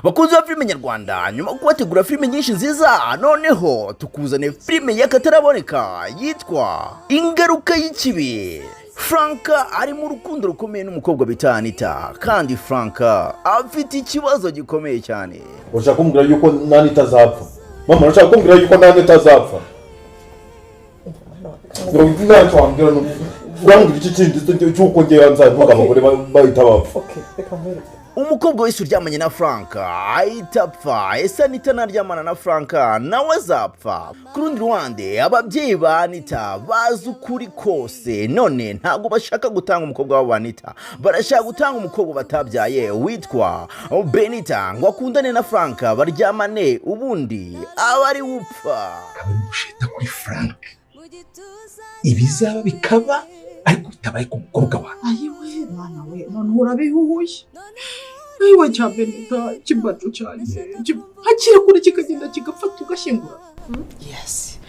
Bakunzi ba filime nyarwanda, nyuma yo kubategura filime nyinshi nziza, noneho tukuzaniye filime y'akataraboneka yitwa Ingaruka y'Ikibi. Franka ari mu rukundo rukomeye n'umukobwa bita Anita, kandi Franka afite ikibazo gikomeye cyane. Urashaka kumbwira yuko nani itazapfa? Mama, urashaka kumbwira yuko nani itazapfa? Ngira twambwira no urambwira iki kindi cyuko ngiye nzavuga abagore bahita bapfa. Umukobwa wese uryamanye na Franka ahita apfa. Ese Anita naryamana na Franka nawe azapfa. Ku rundi ruhande ababyeyi ba Anita bazi ukuri kose, none ntabwo bashaka gutanga umukobwa wabo Anita, barashaka gutanga umukobwa batabyaye witwa Benita ngo akundane na Franka baryamane, ubundi aba ari upfa. Kabari gusheta kuri Frank ibizaba bikaba ariko bitabaye ku mukobwa wa. Ayiwe mwana we, none urabihuye. Ayiwe cya Benita kibacu cyane. Hakiri kure kikagenda kigafata ugashingura. Yes.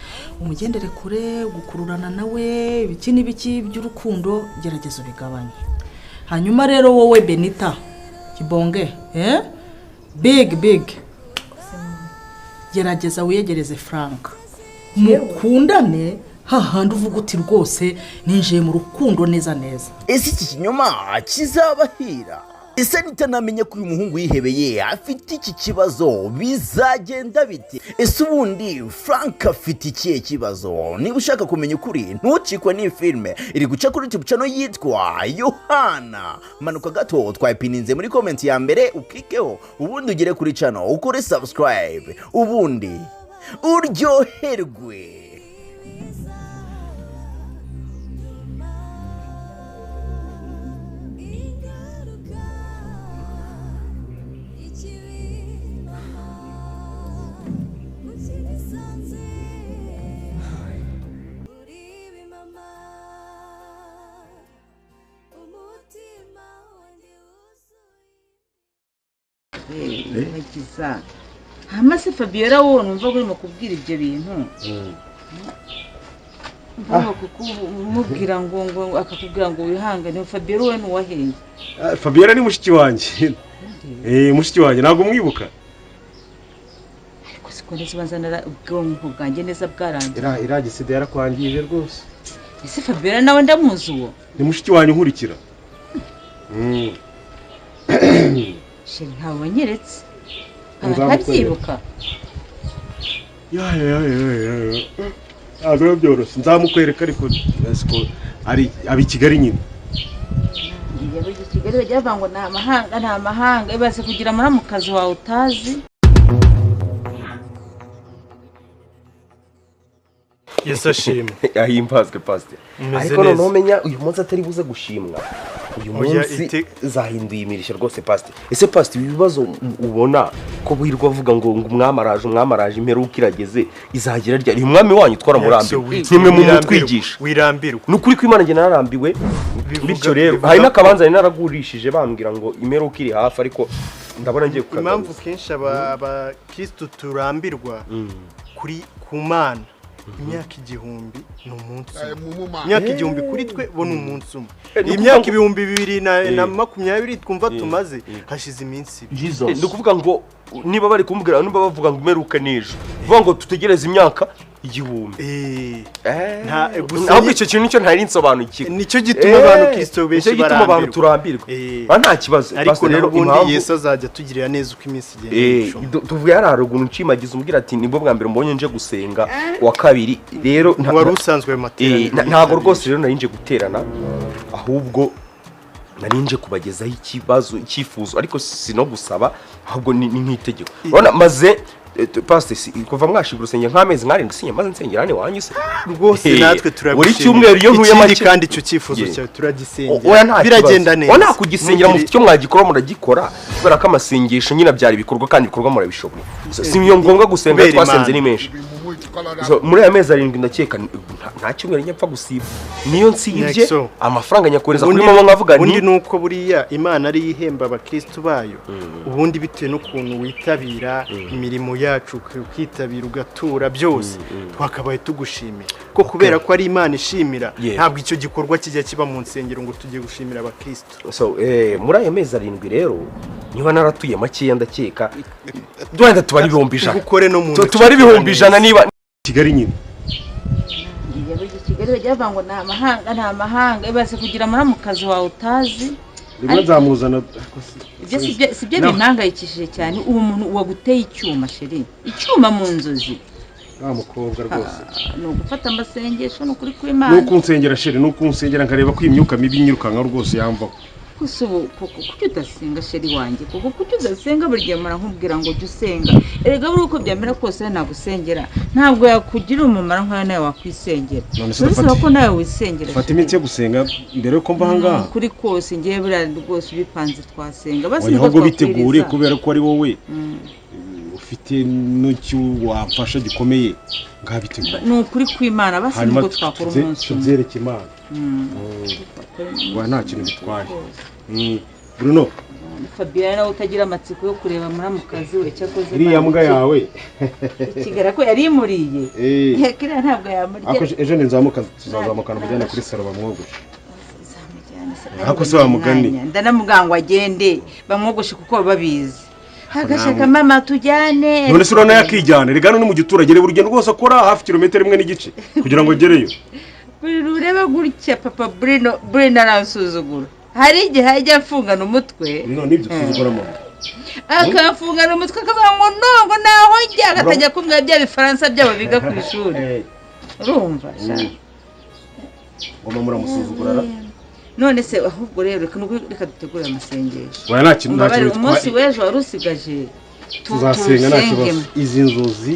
Umugendere kure gukururana nawe ibiki n'ibiki by'urukundo gerageza bigabanye. Hanyuma rero wowe Benita kibonge, big gerageza wiyegereze Frank. Mukundane hahandi uvuga uti rwose ninjiye mu rukundo neza. Ese iki kinyoma kizabahira? Ese Anita namenye ko uyu muhungu yihebeye afite iki kibazo bizagenda bite? Ese ubundi Frank afite ikihe kibazo? Niba ushaka kumenya ukuri ntucikwe n'iyi filime iri guca kuri YouTube channel yitwa Yohana. Manuka gato twayipininze muri comment ya mbere ukikeho, ubundi ugere kuri channel ukore subscribe, ubundi uryoherwe. Bagiza hamase Fabiola wo numva ko urimo kubwira ibyo bintu mvuga kumubwira ngo akakubwira ngo wihangane. Fabiola we nuwaheye? Fabiola ni mushiki wanje. Mushiki wanje ntago mwibuka. Ariko siko neza bazanira ubwonko bwanjye neza bwarangiye. Iragiside yarakwangije rwose. Ese Fabiola nawe ndamuzi uwo? Ni mushiki wanje nkurikira. Sheri ntawe wanyeretse. Akabyibuka. Agora byoroshye nzamukwereka ariko ari Kigali nyine. Yaba Kigali bajya bavanga nta mahanga ibaze kugira muri mu kazi wawe utazi. Yesashimwe Ahimbazwe pastor. Ariko no menya uyu munsi atari buze gushimwa. Uyu munsi zahinduye imirisha rwose pastor. Ese pastor ibibazo ubona ko buhirwa avuga ngo umwamaraje imperuka irageze izagira rya umwami wanyu twara murambiwe. Nimwe mu mutwigisha. Wirambirwa. Nukuri ko Imana nge nararambiwe. Bityo rero hari n'akabanza naragurishije bambwira ngo imperuka iri hafi, ariko ndabona ngiye kukagaruka. Impamvu kenshi aba Kristo turambirwa kuri kumana. Imyaka igihumbi ni umunsi umwe. Imyaka igihumbi kuri twe bo ni umunsi umwe. Imyaka ibihumbi 2020 twumva tumaze hashize iminsi. Ndi kuvuga ngo niba bari kumbwira niba bavuga ngo imperuka nejo, vuga ngo tutegereze imyaka igihumbi. Ahubwo icyo kintu nicyo ntari nsobanukiwe. Nicyo gituma abantu Kristo benshi turambirwa. Nta kibazo. Ariko rero ubundi Yesu azajya tugirira neza uko iminsi igenda. Tuvuye hararugunu nshimagiza umbwira ati nibwo bwa mbere mbonye nje gusenga wa kabiri. Rero wari usanzwe materaniro. Ntago rwose rero nari nje guterana, ahubwo nari nje kubagezaho ikibazo icyifuzo, ariko sino gusaba, ahubwo ni nk'itegeko. Urabona maze pastor kuva mwashigura usenge nk'amezi nkarindwi sinye maze nsengerane wanyu se rwose natwe turabishimira. Buri cyumweru iyo ntuye make kandi icyo cyifuzo cyawe turagisengera biragenda neza. Wana kugisengera mu cyo mwagikora muragikora, kubera ko amasengesho nyina byari bikorwa kandi bikorwa murabishoboye. Si iyo ngombwa gusenga twasenze ni menshi. Muri aya mezi 7 ndakeka nta cyumweru nyapfa gusiba. Niyo nsibye amafaranga nyakoreza kuri mama nkavuga ni ubundi nuko buriya Imana ari ihemba abakristo bayo. Ubundi bitewe n'ukuntu witabira imirimo yacu ukitabira ugatura byose twakabaye tugushimira ko kubera ko ari Imana ishimira ntabwo icyo gikorwa kijya kiba mu nsengero ngo tujye gushimira abakristo. So muri ayo mezi 7 rero niba naratuye makeya ndakeka duhenda tubari ibihumbi ijana ukore no mu tubari ibihumbi ijana niba Kigali nyine Kigali bajya bavuga ngo ni amahanga ibaze kugira muramukazi wawe utazi rimwe nzamuzana ibyo si byo bimpangayikishije cyane uwo muntu waguteye icyuma sheri icyuma mu nzozi mukobwa rwose ni ugufata amasengesho ni ukuri kw'Imana nuko unsengera sheri nuko unsengera nkareba ko imyuka mibi nyirukanka rwose yamvaho gusa ubu kuki udasenga sheri wanjye kuki udasenga buri gihe mara nkubwira ngo jya usenga erega buri uko byamera kose nagusengera ntabwo yakugira umumaro nk'ayo nawe wakwisengera urasaba ko nawe wisengera fata iminsi yo gusenga mbere yuko mba ahangaha kuri kose ngewe buriya rwose ubipanze twasenga ahubwo bitegure kubera ko ari wowe ufite n'icyo wamfasha gikomeye ngabitegura ni ukuri kw'Imana basi nibwo twakora umunsi tubyereke Imana nta kintu bitwaye Bruno Fabien nawe utagira amatsiko yo kureba muramukazi we cyakoze iriya mbwa yawe ikigara ko yari imuriye kiriya ntabwo yamurya ejo tuzazamukana mujyane kuri salo bamwogoshe ako se wamugani ndanamuganga agende bamwogoshe kuko babizi hagashaka mama tujyane none se urabona yakijyana rega no mu giturage reba urugendo rwose akora hafi kilometero 1 n'igice kugira ngo agereyo ureba gutya papa Bruno aransuzugura hari igihe ajya afungana umutwe none ibyo tuzuguramo akafungana umutwe akavuga ngo nongo naho njya agatajya kumwe bya bifaransa byabo biga ku ishuri urumva ngoma muramusuzugura none se ahubwo rero reka dutegure amasengesho waya nta kintu umunsi w'ejo wari usigaje tuzasenga nta kibazo izi nzozi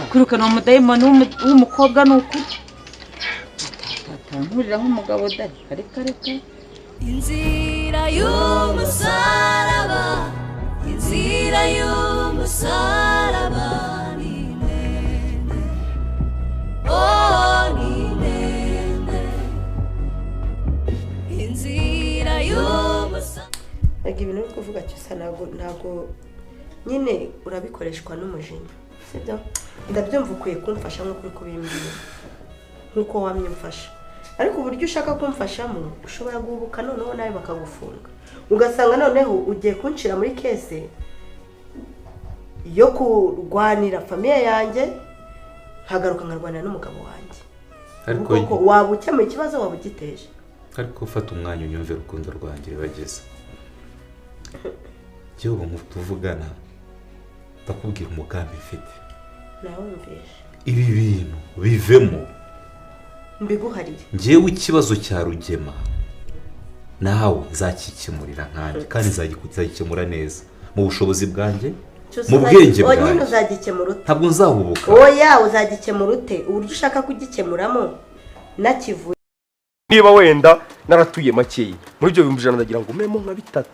kwirukana umudayimoni w'umukobwa ni ukuri nkurira nk'umugabo dare reka inzira y'umusaraba ni ndende ni ndende inzira y'umusaraba rega ibintu uri kuvuga cyose ntabwo nyine urabikoreshwa n'umujinya sibyo ndabyumva ukwiye kumfasha nk'uko uri kubimbwira nk'uko wamyumfasha ariko uburyo ushaka kumfashamo ushobora guhubuka noneho nawe bakagufunga ugasanga noneho ugiye kunshira muri kese yo kurwanira famiye yanjye hagaruka nkarwanira n'umugabo wanjye ariko waba ukemuye ikibazo waba ugiteje ariko ufata umwanya unyumve urukundo rwanjye bageze igihugu mu tuvugana ndakubwira umugambi mfite nawumvishe ibi bintu bivemo mbiguharire ngewe ikibazo cya Rugema nawe nzakikemurira nkanjye kandi nzagikemura neza mu bushobozi bwanjye mu bwenge bwanjye uzagikemura ute ntabwo nzahubuka oya uzagikemura ute uburyo ushaka kugikemuramo nakivuye niba wenda naratuye makeya muri ibyo 100 ndagira ngo umemo nka 3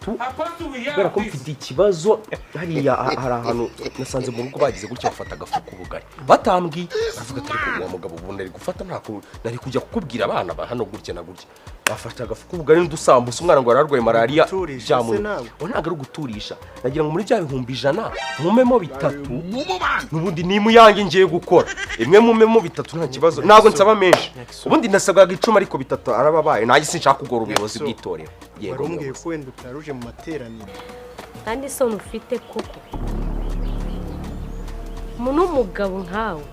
kubera ko mfite ikibazo hariya hari ahantu nasanze mu rugo bagize gutya bafata agafu k'ubugari batambwi bavuga ati ariko uwo mugabo ubundi ari gufata ntako nari kujya kukubwira abana ba hano gutya na gutya bafata agafu k'ubugari n'udusambusa umwana ngo ararwaye malaria jamu ntabwo ari guturisha nagira ngo muri bya 100 mumemo 3 nubundi ni muyange ngiye gukora imwe mumemo 3 nta kibazo ntabwo nsaba menshi ubundi nasabwaga 10 ariko 3 arababaye naje sinshaka kugora ubuyobozi bw'itorero yego mbwiye ko wenda utaruje mu materaniro kandi sone ufite koko umuntu w'umugabo nkawe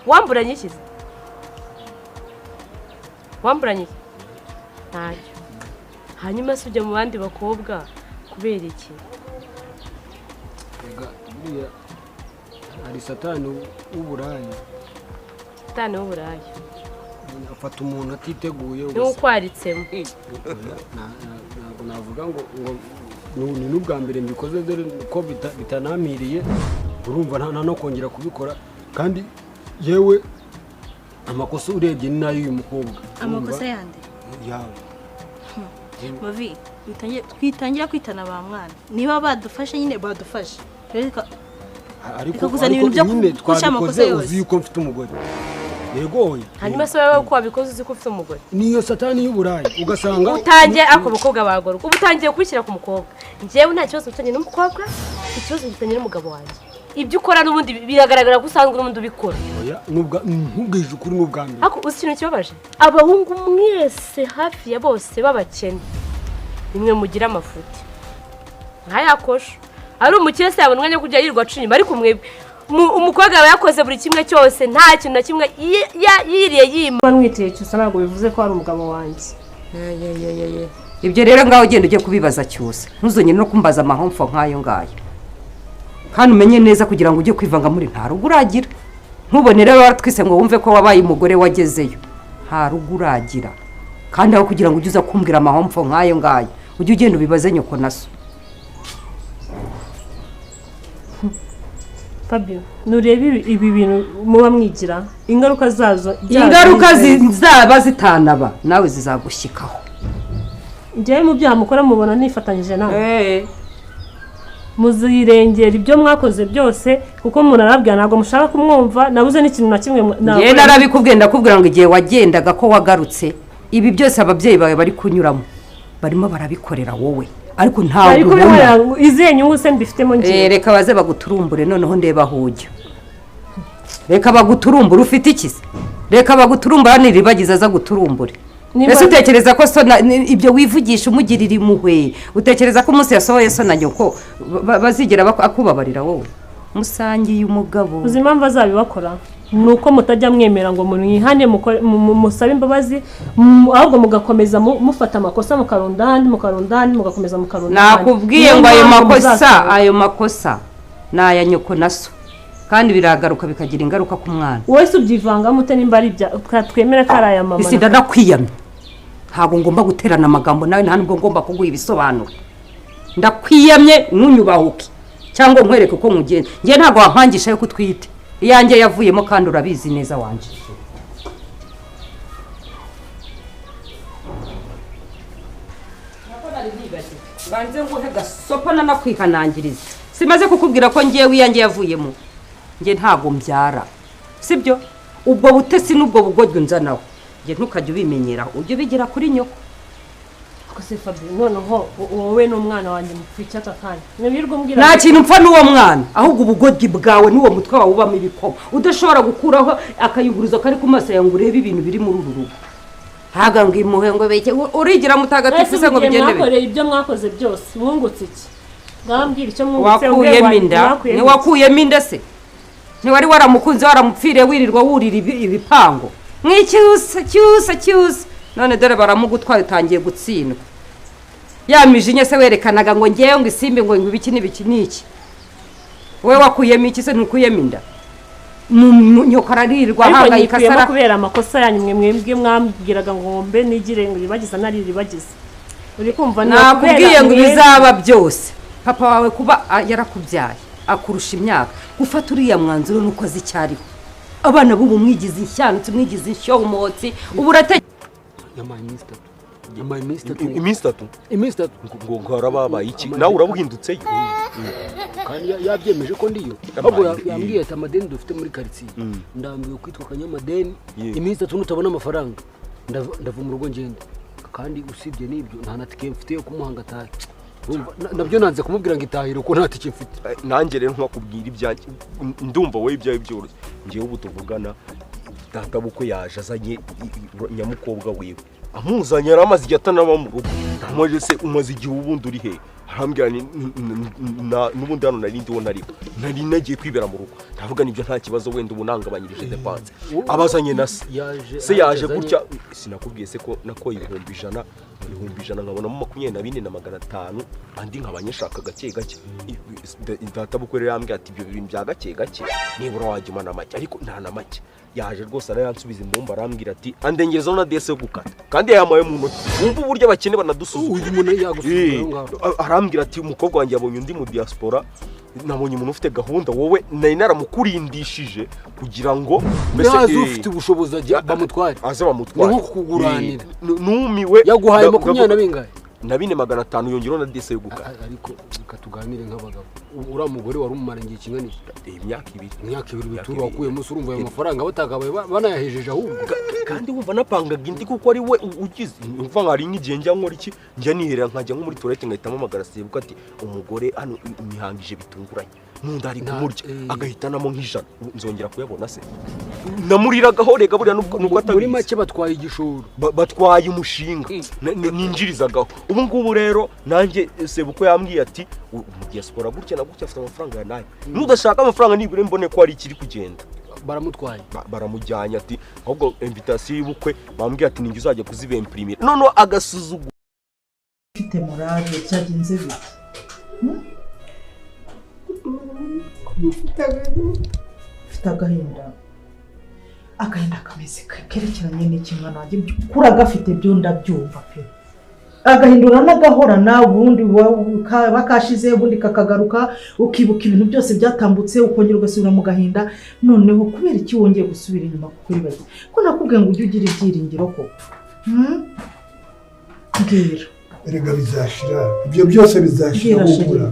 wamburanye iki ntacyo hanyuma se ujya mu bandi bakobwa kubera iki hari satani w'uburaya afata umuntu atiteguye n'ukwaritsemo ntabwo navuga ngo ni n'ubwa mbere mbikoze dore ko bitanamiriye urumva nta no kongera kubikora kandi yewe amakosa urebye ni nayo uyu mukobwa amakosa yande yawe bavi twitangira kwitana ba mwana niba badufashe nyine badufashe ariko nyine twabikoze uzi yuko mfite umugore yego hanyuma se wowe ko wabikoze uzi ko ufite umugore niyo satani y'uburayi ugasanga utangiye ako mukobwa bagorwa ubu utangiye kubishyira ku mukobwa njyewe nta kibazo mfitanye n'umukobwa ikibazo mfitanye n'umugabo wanjye ibyo ukora n'ubundi biragaragara ko usanzwe n'ubundi ubikora ntubwije ukuri n'ubwa mbere ariko uzi ikintu kibabaje abahungu mwese hafi ya bose b'abakene nimwe mugira amafuti nkayakosha ari umukire se yabona umwanya wo kujya yirirwa aca inyuma ariko mwebwe umukobwa aba yakoze buri kimwe cyose nta kintu na kimwe yiriye yima nwiteye cyusa ntabwo bivuze ko ari umugabo wanjye ibyo rero ngaho ugenda ujye kubibaza cyose ntuzongere no kumbaza amahomfo nk'ayo ngayo kandi umenye neza kugira ngo ujye kwivanga muri nta rugo uragira ntubone rero waratwise ngo wumve ko wabaye umugore wagezeyo nta rugo uragira kandi aho kugira ngo ujye uza kumbwira amahomfo nk'ayo ngayo ujye ugenda ubibaze nyoko na so Fabio nurebe ibi bintu muba mwigira ingaruka zazo ingaruka zizaba zitanaba nawe zizagushyikaho njyewe mu byaha mukora mubona nifatanyije nawe muzirengera ibyo mwakoze byose kuko umuntu arabwira ntabwo mushaka kumwumva nabuze n'ikintu na kimwe njyewe narabikubwiye ndakubwira ngo igihe wagendaga ko wagarutse ibi byose ababyeyi bawe bari kunyuramo barimo barabikorera wowe ariko ntabwo ubona izihe nyungu se mbifitemo njyewe reka baze baguturumbure noneho ndeba hujya reka baguturumbure ufite iki se reka baguturumbure hano iribagiza aza guturumbure ese utekereza ko so ibyo wivugisha umugirira impuhwe utekereza ko umunsi yasohoye so na nyoko bazigera akubabarira wowe musangiye umugabo uzi impamvu azabibakora ni uko mutajya mwemera ngo mwihane musabe imbabazi ahubwo mugakomeza mufata amakosa mukarunda ahandi mugakomeza mukarunda nakubwiye ngo ayo makosa ni aya nyoko na so kandi biragaruka bikagira ingaruka ku mwana wese ubyivangamo ute nimba ari twemera ko ari aya mama isi ndakwiyamye ntabwo ngomba guterana amagambo nawe nta nubwo ngomba kuguha ibisobanuro ndakwiyamye ntunyubahuke cyangwa nkwereke uko mugenda njye ntabwo wampangisha yo kutwite iyanjye yavuyemo kandi urabizi neza wanje banze nguhe gasopo nanakwihanangiriza simaze kukubwira ko ngewe iyanjye yavuyemo njye ntabwo mbyara sibyo ubwo butesi n'ubwo bugoryo nzanaho njye ntukajya ubimenyeraho ujye ubigira kuri nyoko se Fabio noneho wowe n'umwana wanjye mupfike aka kanya nibirwa umbwira nta kintu mpfa n'uwo mwana ahubwo ubugoryi bwawe n'uwo mutwe wawe ubamo ibikoma udashobora gukuraho akayunguruzo kari ku maso yawe ngo urebe ibintu biri muri uru rugo haga ngo imuhe ngo beke urigira mutagatifu se ngo bigende mwakoreye ibyo mwakoze byose mwungutse iki ngambwira icyo mwungutse wakuyemo inda ni wakuyemo inda se ntiwari waramukunze waramupfiriye wirirwa wurira ibipango mw'icyusa none dore baramugutwaye utangiye gutsindwa yamijinya se werekanaga ngo ngewe ngo isimbi ngo ibiki n'ibiki n'iki wowe wakuyemo iki se ntukuyemo inda nyoko ararirwa ahangayika asara kubera amakosa yanyu mwebwe mwambwiraga ngo ngombe nigire ngo ibibagiza nariribagiza uri kumva nakubwiye ngo bizaba byose papa wawe kuba yarakubyaye akurusha imyaka gufata uriya mwanzuro nuko azi icyariho abana b'ubu mwigize inshyantsi mwigize inshyomotsi ubu iminsi itatu ngo harababaye iki nawe urabuhindutseyo kandi yabyemeje ko ndiyo ahubwo yambwiye ati amadeni dufite muri karitsiye ndambiwe kwitwa akanyamadeni iminsi itatu nutabona amafaranga ndava mu rugo ngenda kandi usibye n'ibyo nta na tike mfite yo kumuhanga atahe nabyo nanze kumubwira ngo itahire uko nta tike mfite nanjye rero nkakubwira ibyanjye ndumva wowe ibyawe byoroshye ngewe ubu tuvugana data bukwe yaje azanye nyamukobwa wiwe amuzanye yari amaze igihe atanaba mu rugo ntamwaje se umaze igihe ubundi uri hehe arambwira n'ubundi hano nari ndi wo nari nagiye kwibera mu rugo ndavuga nibyo nta kibazo wenda ubu nangabanyirije depanse abazanye na se yaje gutya sinakubwiye se ko nakoye ibihumbi ijana nkabonamo 24,500 andi nkabanyeshaka gake gake data bukwe rero yambwira ati ibyo bintu bya gake gake nibura wajyuma na make ariko nta na make yaje rwose arayansubiza imbumba arambwira ati andengerezaho na dese yo gukata kandi yamaye mu ntoki wumva uburyo abakene banadusuzuma uyu muntu yagusuzuma arambwira ati umukobwa wanjye yabonye undi mu diaspora nabonye umuntu ufite gahunda wowe nari naramukurindishije kugira ngo mbese ufite ubushobozi bamutware aze bamutware nko kuguranira numiwe yaguhaye 24 na 4,500 yongeraho na dese yo gukata ariko reka tuganire nk'abagabo uriya mugore wari umumara igihe kingana iki imyaka ibiri bituru wakuyemo se urumva ayo mafaranga batakabaye banayahejeje ahubwo kandi wumva napangaga indi kuko ari we ugize umva nkari nk'igihe njya nkora iki njya niherera nkajya nko muri toilette ngahita mpamagara sebuka ati umugore hano imihangije bitunguranye nunda ari kumurya agahitanamo nk'ijana nzongera kuyabona se namuriragaho rega buriya nuko atabizi muri make batwaye igishoro batwaye umushinga ninjirizagaho ubu ngubu rero nanjye sebuko yambwiye ati mugiye sipora gutya na gutya afite amafaranga ya nayo nudashaka amafaranga nibure mbone ko ari ikiri kugenda baramutwaye baramujyanye ati ahubwo invitation y'ubukwe bambwiye ati ninjye uzajya kuzibemprimira none agasuzugura ufite morale cyagenze bite ufite agahinda kameze kerekeranye n'ikingano wanjye kura gafite byo ndabyumva pe agahindura n'agahorana ubundi bakashize ubundi kakagaruka ukibuka ibintu byose byatambutse ukongera ugasubira mu gahinda noneho kubera iki wongeye gusubira inyuma kuri bake ko nakubwiye ngo ujye ugira ibyiringiro ko mbwira erega bizashira ibyo byose bizashira ubura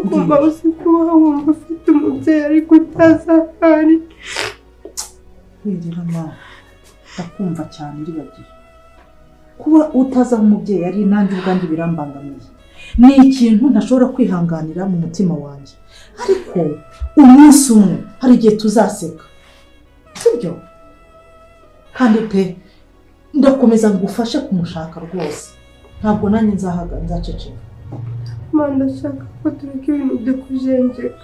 ugomba usikubaho wumva ufite umubyeyi ariko utazahari wirira mama ndakumva cyane iribagiye kuba utazi aho umubyeyi ari nanjye ubwanjye birambangamiye ni ikintu ntashobora kwihanganira mu mutima wanjye ariko umunsi umwe hari igihe tuzaseka sibyo kandi pe ndakomeza ngufashe kumushaka rwose ntabwo nanjye nzaceceka mama ndashaka ko tureka ibintu byo kujenjeka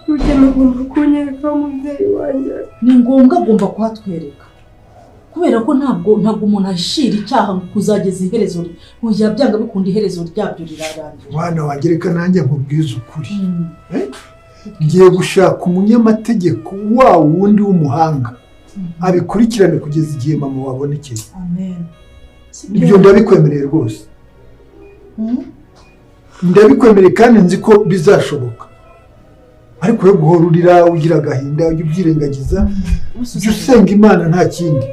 rugema agomba kunyereka umubyeyi wanjye ni ngombwa agomba kuhatwereka kubera ko ntabwo umuntu ahishira icyaha kuzageza iherezo byanga bikunda iherezo ryabyo rirarangira mwana wanjye reka nanjye nkubwize ukuri ngiye gushaka umunyamategeko wa wundi w'umuhanga abikurikirane kugeza igihe mama wabonekeye ibyo ndabikwemereye rwose ndabikwemereye kandi nzi ko bizashoboka ariko yo guhora urira ugira agahinda ujya ubyirengagiza ujya usenga imana nta kindi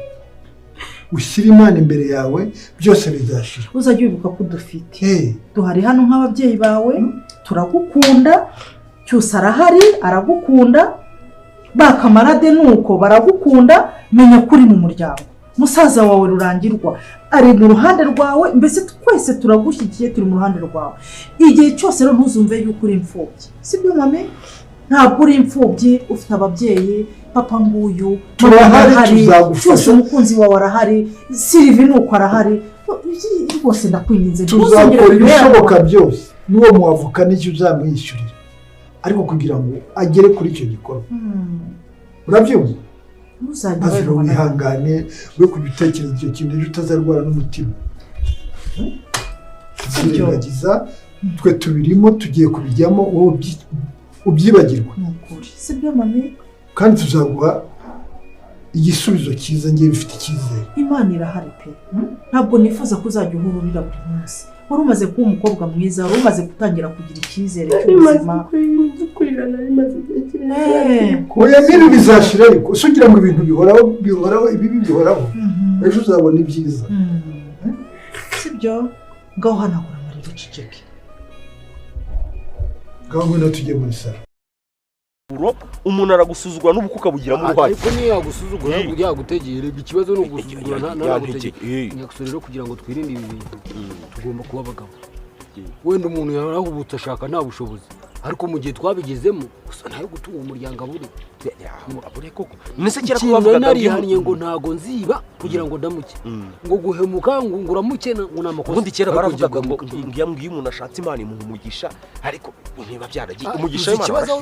ushyira imana imbere yawe byose bizashira uzajya wibuka ko dufite duhari hano nk'ababyeyi bawe turagukunda cyose arahari aragukunda bakamarade nuko baragukunda menya kuri mu muryango musaza wawe rurangirwa ari mu ruhande rwawe mbese twese turagushyigikiye turi mu ruhande rwawe igihe cyose rero ntuzumve yuko uri imfubyi sibyo mame ntabwo uri imfubyi ufite ababyeyi papa nguyu turahari cyose umukunzi wawe arahari Sylvie nuko arahari rwose ndakwinginze tuzakora ibishoboka byose n'uwo muwavuka n'icyo uzamwishyurira ariko kugira ngo agere kuri icyo gikorwa urabyumva maze wihangane we kujya utekereza icyo kintu ejo utazarwara n'umutima tuzirengagiza twe tubirimo tugiye kubijyamo wowe ubyibagirwa sibyo mami kandi tuzaguha igisubizo cyiza ngiye bifite icyizere imana irahari pe ntabwo nifuza ko uzajya uhura urira buri munsi wari umaze kuba umukobwa mwiza wari umaze gutangira kugira icyizere cy'ubuzima oya niba bizashira ariko ese ugira ngo ibintu bihoraho ibibi bihoraho ejo uzabona ibyiza sibyo ngaho hanagura amarira uceceke ngaho ngwino tujye muri salo umuntu aragusuzugura n'ubuko ukabugiramo uruhare ariko niyo yagusuzugura yagutegeye reba ikibazo ni ugusuzugura ntanagutegeye nyakusore rero kugira ngo twirinde ibi bintu tugomba kuba abagabo wenda umuntu yarahubutse ashaka nta bushobozi ariko mu gihe twabigezemo gusa ntayo gutunga umuryango abure koko nese kera kubavuga narihaniye ngo ntago nziba kugira ngo ndamuke ngo guhemuka ngo uramuke ngo namakosa ubundi kera baravugaga ngo ngiyambwiye umuntu ashatse imana imuha umugisha ariko niba byaragiye umugisha ikibazo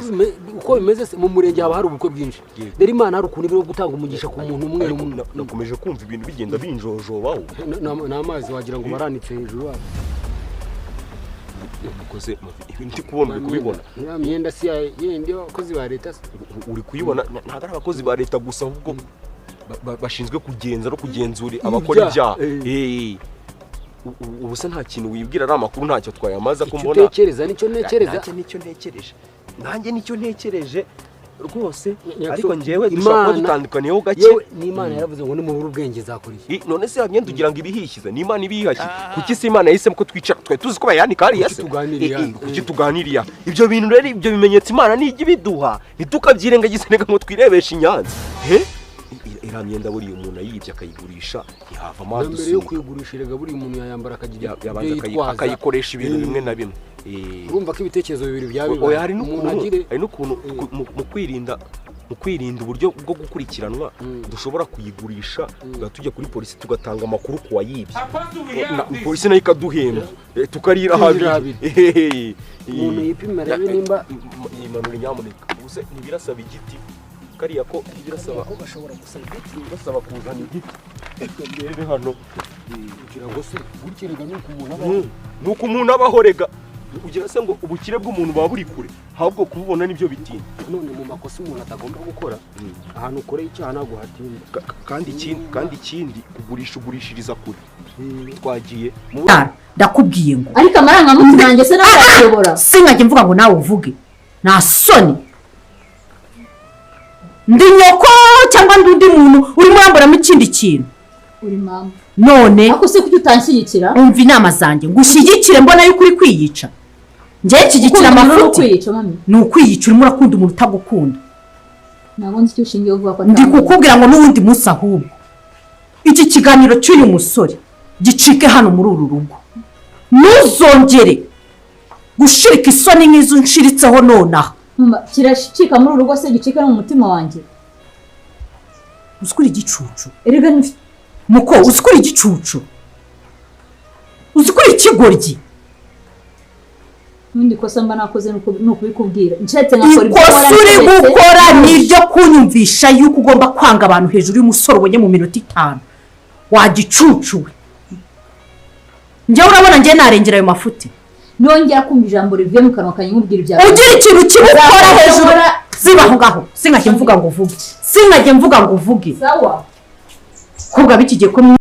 uko bimeze mu murenge haba hari ubukwe bwinshi rero imana hari ukuntu bwo gutanga umugisha ku muntu umwe nakomeje kumva ibintu bigenda binjojobaho n'amazi wagira ngo baranitse hejuru wabo umukoze ndi kubona uri kubibona ya myenda si yindi abakozi ba leta uri kuyibona ntabwo ari abakozi ba leta gusa ahubwo bashinzwe kugenza no kugenzura abakora ibyaha ubu se nta kintu wibwira ari amakuru ntacyo twayamaza ko mbona utekereza nicyo ntekereza nanjye nicyo ntekereje rwose ariko njyewe dushobora kuba dutandukaniyeho gake n'imana yaravuze ngo nimubura ubwenge zakuriye none se hamwe tugira ngo ibihishyize n'imana ibihashye kuki se imana yahisemo ko twicara twari tuzi ko bayanika hariya se kuki tuganiriye ibyo bintu rero ibyo bimenyetso imana nijya ibiduha ntitukabyirengagize reka ngo twirebeshe inyanza iriya myenda buriya umuntu ayibye akayigurisha ntihavamo amazi mbere yo kuyigurisha rega buriya umuntu yayambara akagira akayikoresha ibintu bimwe na bimwe urumva ko ibitekerezo bibiri byabibaye hari n'ukuntu mu kwirinda uburyo bwo gukurikiranwa dushobora kuyigurisha tujya kuri polisi tugatanga amakuru ku wayibye polisi nayo ikaduhemba tukarira habiri umuntu yipima rebe nimba yimanura nyamuneka ubuse ntibirasaba igiti kariya ko birasaba ko bashobora gusaba igiti basaba kuzana igiti rebe hano kugira ngo se gukirega nuko umuntu abaho rega ugira se ngo ubukire bw'umuntu buba buri kure ahubwo kububona nibyo bitinda none mu makosa umuntu atagomba gukora ahantu ukoreye icyaha ntabwo hatinda kandi ikindi ugurishiriza kure twagiye ndakubwiye ngo ariko amarangamutima yanjye se nawe yayobora sinkajya mvuga ngo nawe uvuge nta soni ndi nyoko cyangwa ndi undi muntu urimo uramburamo ikindi kintu uri mama none ako se kuki utanshyigikira umva inama zanjye ngo ushyigikire mbona yuko uri kwiyica njyewe nshyigikira amafuti ni ukwiyica urimo urakunda umuntu utagukunda ntabwo nzi icyo ushingiye uvuga ko ndi kukubwira ngo n'uwundi munsi ahubwo iki kiganiro cy'uyu musore gicike hano muri uru rugo ntuzongere gushirika isoni nk'izo nshiritseho nonaha kiracika muri uru rugo se gicika no mu mutima wanjye uzikora igicucu erega muko uzikora igicucu uzikora ikigoryi n'indi kosa mba nakoze ni ukubikubwira nshatse nkakora ikosa uri gukora ni iryo kunyumvisha yuko ugomba kwanga abantu hejuru y'umusore ubonye mu minota 5 wagicucuwe njyewe urabona njye narengera ayo mafuti nongera kumva ijambo rivuye mu kanwa kanjye nkubwira ibyawe ugira ikintu kibukora hejuru zibaho ngaho sinkajye mvuga ngo uvuge sawa kubwa bikigiye ko